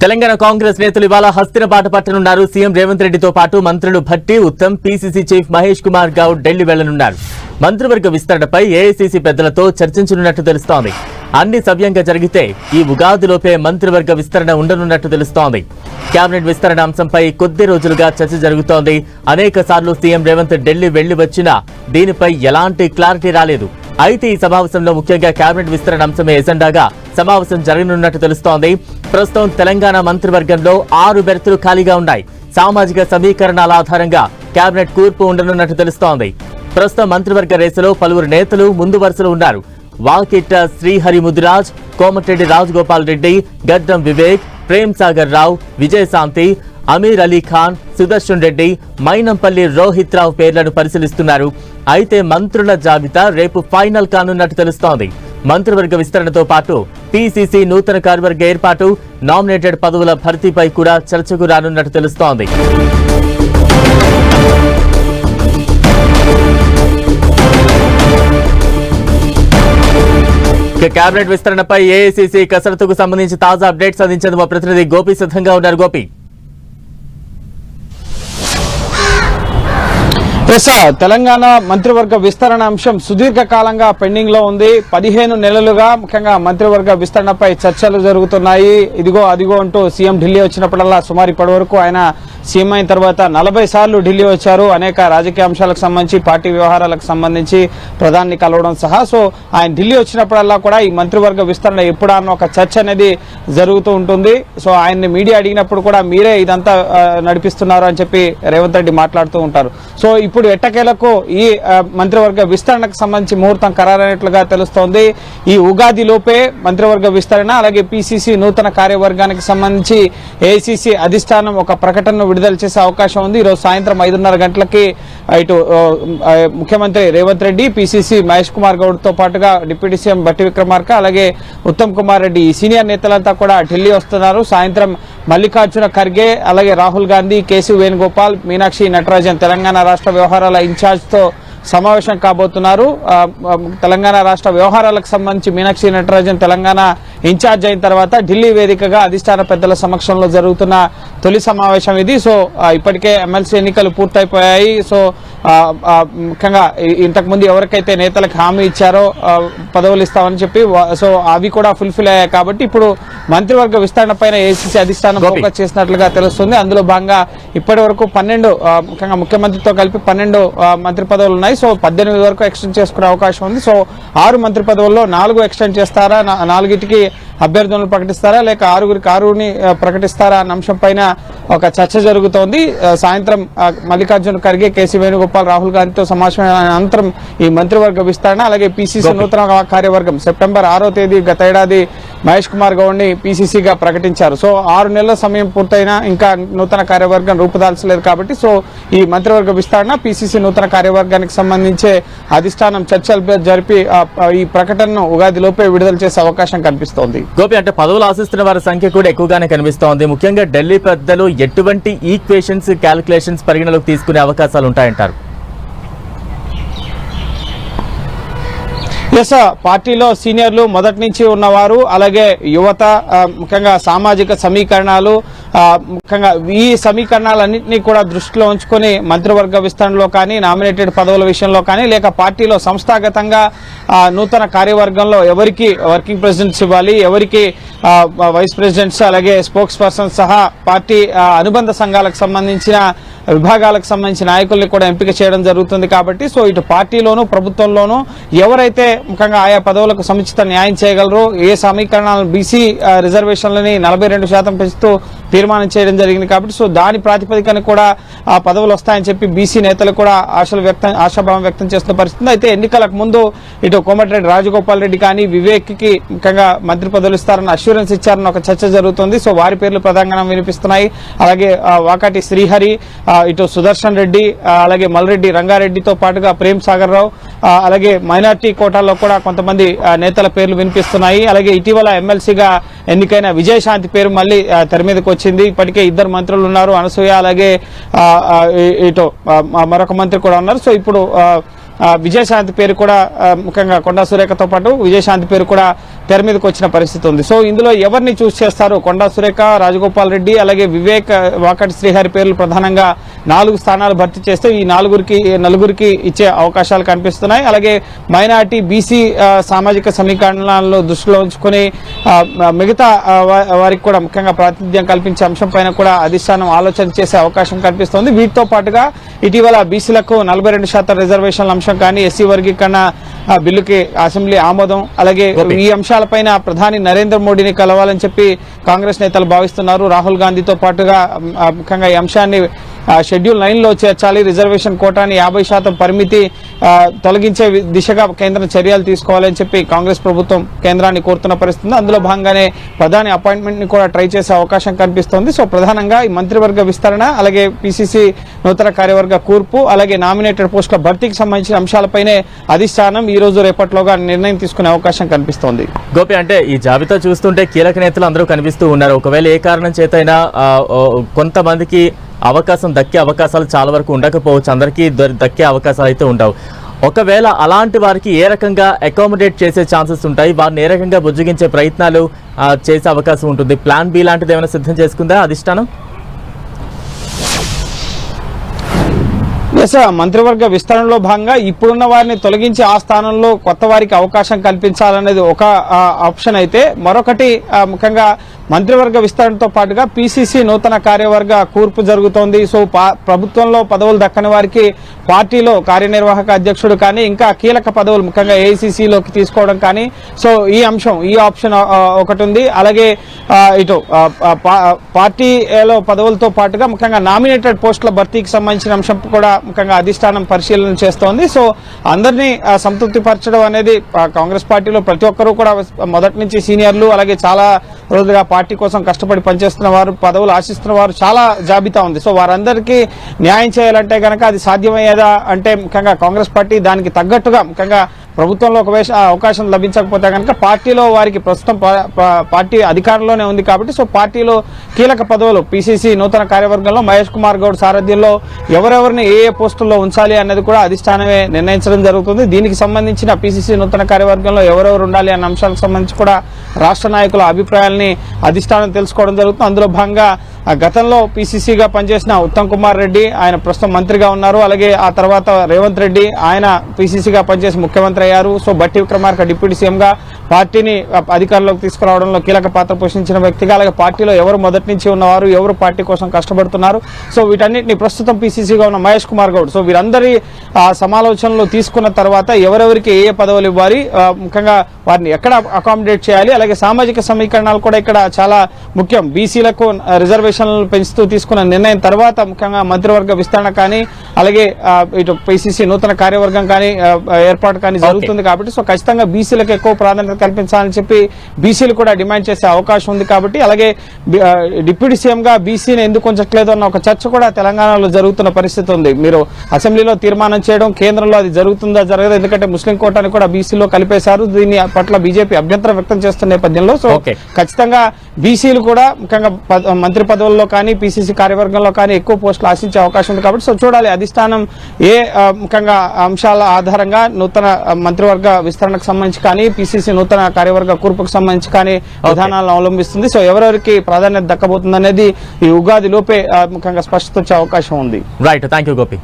తెలంగాణ కాంగ్రెస్ నేతలు ఇవాళ హస్తిన బాట పట్టనున్నారు. సీఎం రేవంత్ రెడ్డితో పాటు మంత్రులు భట్టి, ఉత్తమ్, పీసీసీ చీఫ్ మహేష్ కుమార్ గౌడ్ ఢిల్లీ వెళ్లనున్నారు. మంత్రివర్గ విస్తరణపై ఏఐసీసీ పెద్దలతో చర్చించనున్నట్టు తెలుస్తోంది. అన్ని సవ్యంగా జరిగితే ఈ ఉగాదిలోపే మంత్రివర్గ విస్తరణ ఉండనున్నట్టు తెలుస్తోంది. కేబినెట్ విస్తరణ అంశంపై కొద్ది రోజులుగా చర్చ జరుగుతోంది. అనేక సార్లు సీఎం రేవంత్ ఢిల్లీ వెళ్లి వచ్చినా దీనిపై ఎలాంటి క్లారిటీ రాలేదు. అయితే ఈ సమావేశంలో ముఖ్యంగా కేబినెట్ విస్తరణ అంశమే ఎజెండాగా సమావేశం జరగనున్నట్టు తెలుస్తోంది. ప్రస్తుతం తెలంగాణ మంత్రివర్గంలో 6 బెర్తులు ఖాళీగా ఉన్నాయి. సామాజిక సమీకరణాల ఆధారంగా కేబినెట్ కూర్పు ఉండనున్నట్టు తెలుస్తోంది. ప్రస్తుతం మంత్రివర్గ రేసులో పలువురు నేతలు ముందు వరుసలో ఉన్నారు. వాకిట్ట శ్రీహరి ముదిరాజ్, కోమటిరెడ్డి రాజగోపాల్ రెడ్డి, గడ్డం వివేక్, ప్రేమ్ సాగర్ రావు, విజయశాంతి, అమీర్ అలీ ఖాన్, సుదర్శన్ రెడ్డి, మైనంపల్లి రోహిత్ రావు పేర్లను పరిశీలిస్తున్నారు. అయితే మంత్రుల జాబితా రేపు ఫైనల్ కానున్నట్టు తెలుస్తోంది. మంత్రివర్గ విస్తరణతో పాటు పీసీసీ నూతన కార్యవర్గ ఏర్పాటు, నామినేటెడ్ పదవుల భర్తీపై కూడా చర్చకు రానున్నట్టు తెలుస్తోంది. కేబినెట్ విస్తరణపై ఏఐసీసీ కసరత్తుకు సంబంధించి తాజా అప్డేట్స్ అందించేందుకు మా ప్రతినిధి గోపి సిద్ధంగా ఉన్నారు. గోపి, తెలంగాణ మంత్రివర్గ విస్తరణ అంశం సుదీర్ఘకాలంగా పెండింగ్ లో ఉంది. 15 నెలలుగా ముఖ్యంగా మంత్రివర్గ విస్తరణపై చర్చలు జరుగుతున్నాయి. ఇదిగో అదిగో అంటూ సీఎం ఢిల్లీ వచ్చినప్పుడల్లా సుమారు ఇప్పటి వరకు ఆయన సీఎం అయిన తర్వాత 40 సార్లు ఢిల్లీ వచ్చారు. అనేక రాజకీయ అంశాలకు సంబంధించి, పార్టీ వ్యవహారాలకు సంబంధించి ప్రధాని కలవడం సహా. సో ఆయన ఢిల్లీ వచ్చినప్పుడల్లా కూడా ఈ మంత్రివర్గ విస్తరణ ఎప్పుడా అన్న ఒక చర్చ అనేది జరుగుతూ ఉంటుంది. సో ఆయన్ని మీడియా అడిగినప్పుడు కూడా మీరే ఇదంతా నడిపిస్తున్నారు అని చెప్పి రేవంత్ రెడ్డి మాట్లాడుతూ ఉంటారు. సో ఇప్పుడు ఎట్టకేలకు ఈ మంత్రివర్గ విస్తరణకు సంబంధించి ముహూర్తం ఖరారైనట్లుగా తెలుస్తోంది. ఈ ఉగాది లోపే మంత్రివర్గ విస్తరణ, అలాగే పీసీసీ నూతన కార్యవర్గానికి సంబంధించి ఏఐసీసీ అధిష్టానం ఒక ప్రకటనను విడుదల చేసే అవకాశం ఉంది. ఈరోజు సాయంత్రం 5:30 గంటలకి ఇటు ముఖ్యమంత్రి రేవంత్ రెడ్డి, పీసీసీ మహేష్ కుమార్ గౌడ్ తో పాటుగా డిప్యూటీ సీఎం భట్టి విక్రమార్క, అలాగే ఉత్తమ్ కుమార్ రెడ్డి, ఈ సీనియర్ నేతలంతా కూడా ఢిల్లీ వస్తున్నారు. సాయంత్రం మల్లికార్జున ఖర్గే, అలాగే రాహుల్ గాంధీ, కేసీ వేణుగోపాల్, మీనాక్షి నటరాజన్ తెలంగాణ రాష్ట్ర వ్యవహారాల ఇన్ఛార్జ్ తో సమావేశం కాబోతున్నారు. తెలంగాణ రాష్ట్ర వ్యవహారాలకు సంబంధించి మీనాక్షి నటరాజన్ తెలంగాణ ఇన్ఛార్జ్ అయిన తర్వాత ఢిల్లీ వేదికగా అధిష్టాన పెద్దల సమక్షంలో జరుగుతున్న తొలి సమావేశం ఇది. సో ఇప్పటికే ఎమ్మెల్సీ ఎన్నికలు పూర్తయిపోయాయి. సో ముఖ్యంగా ఇంతకుముందు ఎవరికైతే నేతలకు హామీ ఇచ్చారో పదవులు ఇస్తామని చెప్పి, సో అవి కూడా ఫుల్ఫిల్ అయ్యాయి. కాబట్టి ఇప్పుడు మంత్రివర్గ విస్తరణ పైన ఏఐసీసీ అధిష్టానం ఫోకస్ చేసినట్లుగా తెలుస్తుంది. అందులో భాగంగా ఇప్పటి వరకు 12 ముఖ్యంగా ముఖ్యమంత్రితో కలిపి 12 మంత్రి పదవులు ఉన్నాయి. సో 18 వరకు ఎక్స్టెండ్ చేసుకునే అవకాశం ఉంది. సో 6 మంత్రి పదవుల్లో 4 ఎక్స్టెండ్ చేస్తారా, 4టికి అభ్యర్థులను ప్రకటిస్తారా, లేక 6ని ప్రకటిస్తారా అన్న అంశం పైన ఒక చర్చ జరుగుతోంది. సాయంత్రం మల్లికార్జున ఖర్గే, కేసీ వేణుగోపాల్, రాహుల్ గాంధీతో సమావేశమైన అనంతరం ఈ మంత్రివర్గ విస్తరణ, అలాగే పీసీసీ నూతన కార్యవర్గం సెప్టెంబర్ 6వ తేదీ గత ఏడాది మహేష్ కుమార్ గౌడ్ ని పీసీసీగా ప్రకటించారు. సో 6 నెలల సమయం పూర్తయినా ఇంకా నూతన కార్యవర్గం రూపుదాల్చలేదు. కాబట్టి సో ఈ మంత్రివర్గ విస్తరణ, పీసీసీ నూతన కార్యవర్గానికి సంబంధించే అధిష్టానం చర్చలు జరిపి ఈ ప్రకటనను ఉగాది లోపే విడుదల చేసే అవకాశం కనిపిస్తోంది. గోపి, అంటే పదవులు ఆశిస్తున్న వారి సంఖ్య కూడా ఎక్కువగానే కనిపిస్తోంది. ముఖ్యంగా ఢిల్లీ పెద్దలు ఎటువంటి ఈక్వేషన్స్, క్యాలిక్యులేషన్స్ పరిగణలోకి తీసుకునే అవకాశాలు ఉంటాయంటారు? పార్టీలో సీనియర్లు, మొదటి నుంచి ఉన్నవారు, అలాగే యువత, ముఖ్యంగా సామాజిక సమీకరణాలు, ముఖ్యంగా ఈ సమీకరణాలన్నింటినీ కూడా దృష్టిలో ఉంచుకొని మంత్రివర్గ విస్తరణలో కానీ, నామినేటెడ్ పదవుల విషయంలో కానీ, లేక పార్టీలో సంస్థాగతంగా నూతన కార్యవర్గంలో ఎవరికి వర్కింగ్ ప్రెసిడెంట్స్ ఇవ్వాలి, ఎవరికి వైస్ ప్రెసిడెంట్స్, అలాగే స్పోక్స్ పర్సన్ సహా పార్టీ అనుబంధ సంఘాలకు సంబంధించిన విభాగాలకు సంబంధించిన నాయకుల్ని కూడా ఎంపిక చేయడం జరుగుతుంది. కాబట్టి సో ఇటు పార్టీలోనూ ప్రభుత్వంలోనూ ఎవరైతే ముఖ్యంగా ఆయా పదవులకు సముచిత న్యాయం చేయగలరో, ఏ సమీకరణాలను బీసీ రిజర్వేషన్లని 42% పెంచుతూ తీర్మానం చేయడం జరిగింది. కాబట్టి సో దాని ప్రాతిపదికన కూడా ఆ పదవులు వస్తాయని చెప్పి బీసీ నేతలు కూడా ఆశాభావం వ్యక్తం చేస్తున్న పరిస్థితి. అయితే ఎన్నికలకు ముందు ఇటు కోమటిరెడ్డి రాజగోపాల్ రెడ్డి కానీ, వివేక్ కి ముఖ్యంగా మంత్రి పదవులు ఇస్తారని అష్యూరెన్స్ ఇచ్చారని ఒక చర్చ జరుగుతుంది. సో వారి పేర్లు ప్రధానంగా వినిపిస్తున్నాయి. అలాగే వాకాటి శ్రీహరి, ఇటు సుదర్శన్ రెడ్డి, అలాగే మల్రెడ్డి రంగారెడ్డితో పాటుగా ప్రేమ్ సాగర్ రావు, అలాగే మైనార్టీ కోటాల్లో కూడా కొంతమంది నేతల పేర్లు వినిపిస్తున్నాయి. అలాగే ఇటీవల ఎమ్మెల్సీగా ఎన్నికైన విజయశాంతి పేరు మళ్ళీ తెర మీదకి వచ్చింది. ఇప్పటికే 2 మంత్రులు ఉన్నారు, అనసూయ, అలాగే ఇటు మరొక మంత్రి కూడా ఉన్నారు. సో ఇప్పుడు విజయశాంతి పేరు కూడా ముఖ్యంగా కొండా సురేఖతో పాటు విజయశాంతి పేరు కూడా తెర మీదకి వచ్చిన పరిస్థితి ఉంది. సో ఇందులో ఎవరిని చూస్ చేస్తారు? కొండా సురేఖ, రాజగోపాల్ రెడ్డి, అలాగే వివేక్, వాకటి శ్రీహరి పేర్లు ప్రధానంగా 4 స్థానాలు భర్తీ చేస్తే ఈ నలుగురికి ఇచ్చే అవకాశాలు కనిపిస్తున్నాయి. అలాగే మైనార్టీ, బీసీ సామాజిక సమీకరణాలను దృష్టిలో ఉంచుకొని మిగతా వారికి కూడా ముఖ్యంగా ప్రాతినిధ్యం కల్పించే అంశం పైన కూడా అధిష్టానం ఆలోచన చేసే అవకాశం కనిపిస్తోంది. వీటితో పాటుగా ఇటీవల బీసీలకు 42% రిజర్వేషన్ల అంశం కానీ, ఎస్సీ వర్గీకరణ బిల్లుకి అసెంబ్లీ ఆమోదం, అలాగే ఈ అంశాలపైన ప్రధాని నరేంద్ర మోడీని కలవాలని చెప్పి కాంగ్రెస్ నేతలు భావిస్తున్నారు. రాహుల్ గాంధీతో పాటుగా ముఖ్యంగా ఈ అంశాన్ని షెడ్యూల్ 9లో చేర్చాలి, రిజర్వేషన్ కోటాని 50% పరిమితి తొలగించే దిశగా కేంద్రం చర్యలు తీసుకోవాలని చెప్పి కాంగ్రెస్ ప్రభుత్వం కేంద్రాన్ని కోరుతున్న పరిస్థితి. అందులో భాగంగానే ప్రధాని అపాయింట్మెంట్ ని కూడా ట్రై చేసే అవకాశం కనిపిస్తోంది. సో ప్రధానంగా ఈ మంత్రివర్గ విస్తరణ, అలాగే పిసిసి నూతన కార్యవర్గ కూర్పు, అలాగే నామినేటెడ్ పోస్టుల భర్తీకి సంబంధించిన అంశాలపైనే అధిష్టానం ఈ రోజు రేపట్లోగా నిర్ణయం తీసుకునే అవకాశం కనిపిస్తోంది. గోపి, అంటే ఈ జాబితా చూస్తుంటే కీలక నేతలు అందరూ కనిపిస్తూ ఉన్నారు. ఒకవేళ ఏ కారణం చేతైనా కొంతమందికి అవకాశం దక్కే అవకాశాలు చాలా వరకు ఉండకపోవచ్చు, అందరికీ దక్కే అవకాశాలు అయితే ఉండవు. ఒకవేళ అలాంటి వారికి ఏ రకంగా అకామిడేట్ చేసే ఛాన్సెస్ ఉంటాయి, వారిని ఏ రకంగా బుజ్జగించే ప్రయత్నాలు చేసే అవకాశం ఉంటుంది? ప్లాన్ బి లాంటిది ఏమైనా సిద్ధం చేసుకుందా అధిష్టానం? మంత్రివర్గ విస్తరణలో భాగంగా ఇప్పుడున్న వారిని తొలగించి ఆ స్థానంలో కొత్త వారికి అవకాశం కల్పించాలనేది ఒక ఆప్షన్ అయితే, మరొకటి ముఖ్యంగా మంత్రివర్గ విస్తరణతో పాటుగా పిసిసి నూతన కార్యవర్గ కూర్పు జరుగుతోంది. సో ప్రభుత్వంలో పదవులు దక్కని వారికి పార్టీలో కార్యనిర్వాహక అధ్యక్షుడు కానీ, ఇంకా కీలక పదవులు ముఖ్యంగా ఏఐసిసిలోకి తీసుకోవడం కానీ, సో ఈ ఆప్షన్ ఒకటి ఉంది. అలాగే ఇటు పార్టీలో పదవులతో పాటుగా ముఖ్యంగా నామినేటెడ్ పోస్టుల భర్తీకి సంబంధించిన అంశం కూడా ముఖ్యంగా అధిష్టానం పరిశీలన చేస్తోంది. సో అందరినీ సంతృప్తి పరచడం అనేది కాంగ్రెస్ పార్టీలో ప్రతి ఒక్కరూ కూడా మొదటి నుంచి సీనియర్లు, అలాగే చాలా రోజులుగా పార్టీ కోసం కష్టపడి పనిచేస్తున్న వారు, పదవులు ఆశిస్తున్న వారు చాలా జాబితా ఉంది. సో వారందరికీ న్యాయం చేయాలంటే కనుక అది సాధ్యమయ్యేదా అంటే ముఖ్యంగా కాంగ్రెస్ పార్టీ దానికి తగ్గట్టుగా ముఖ్యంగా ప్రభుత్వంలో ఒకవేళ అవకాశం లభించకపోతే కనుక పార్టీలో వారికి ప్రస్తుతం పార్టీ అధికారంలోనే ఉంది కాబట్టి, సో పార్టీలో కీలక పదవులు పిసిసి నూతన కార్యవర్గంలో మహేష్ కుమార్ గౌడ్ సారథ్యంలో ఎవరెవరిని ఏ పోస్టుల్లో ఉంచాలి అన్నది కూడా అధిష్టానమే నిర్ణయించడం జరుగుతుంది. దీనికి సంబంధించిన పిసిసి నూతన కార్యవర్గంలో ఎవరెవరు ఉండాలి అన్న అంశాలకు సంబంధించి కూడా రాష్ట్ర నాయకుల అభిప్రాయాల్ని అధిష్టానం తెలుసుకోవడం జరుగుతుంది. అందులో భాగంగా గతంలో పిసిసిగా పనిచేసిన ఉత్తమ్ కుమార్ రెడ్డి, ఆయన ప్రస్తుతం మంత్రిగా ఉన్నారు. అలాగే ఆ తర్వాత రేవంత్ రెడ్డి, ఆయన పిసిసిగా పనిచేసి ముఖ్యమంత్రి అయ్యారు. సో బట్టి విక్రమార్క డిప్యూటీ సీఎంగా పార్టీని అధికారంలోకి తీసుకురావడంలో కీలక పాత్ర పోషించిన వ్యక్తిగా, అలాగే పార్టీలో ఎవరు మొదటి నుంచి ఉన్నవారు, ఎవరు పార్టీ కోసం కష్టపడుతున్నారు, సో వీటన్నిటిని ప్రస్తుతం పిసిసిగా ఉన్న మహేష్ కుమార్ గౌడ్, సో వీరందరి సమాలోచనలు తీసుకున్న తర్వాత ఎవరెవరికి ఏ పదవులు ఇవ్వాలి, ముఖ్యంగా వారిని ఎక్కడ అకామిడేట్ చేయాలి, అలాగే సామాజిక సమీకరణాలు కూడా ఇక్కడ చాలా ముఖ్యం. బీసీలకు రిజర్వేషన్లు పెంచుతూ తీసుకున్న నిర్ణయం తర్వాత ముఖ్యంగా మంత్రివర్గ విస్తరణ కానీ, అలాగే ఇటు పిసిసి నూతన కార్యవర్గం కానీ ఏర్పాటు కానీ జరుగుతుంది కాబట్టి, సో ఖచ్చితంగా బీసీలకు ఎక్కువ ప్రాధాన్యత కల్పించాలని చెప్పి బీసీలు కూడా డిమాండ్ చేసే అవకాశం ఉంది కాబట్టి, అలాగే డిప్యూటీ సీఎంగా బీసీని ఎందుకు ఉంచట్లేదు అన్న ఒక చర్చ కూడా తెలంగాణలో జరుగుతున్న పరిస్థితి ఉంది. మీరు అసెంబ్లీలో తీర్మానం చేయడం, కేంద్రంలో అది జరుగుతుందా జరగదు, ఎందుకంటే ముస్లిం కోటాని కూడా బీసీలో కలిపేశారు. దీని పట్ల బీజేపీ అభ్యంతరం వ్యక్తం చేస్తున్న నేపథ్యంలో సో ఖచ్చితంగా బీసీలు కూడా ముఖ్యంగా మంత్రి పదవుల్లో కానీ పిసిసి కార్యవర్గంలో కానీ ఎక్కువ పోస్టులు ఆశించే అవకాశం ఉంది కాబట్టి, సో చూడాలి అధిష్టానం ఏ ముఖ్యంగా అంశాల ఆధారంగా నూతన మంత్రివర్గ విస్తరణకు సంబంధించి కానీ, పిసిసి నూతన కార్యవర్గ కూర్పుకు సంబంధించి కానీ విధానాలను అవలంబిస్తుంది. సో ఎవరెవరికి ప్రాధాన్యత దక్కబోతుంది అనేది ఈ ఉగాది లోపే ముఖ్యంగా స్పష్టత వచ్చే అవకాశం ఉంది. Right, thank you Gopi.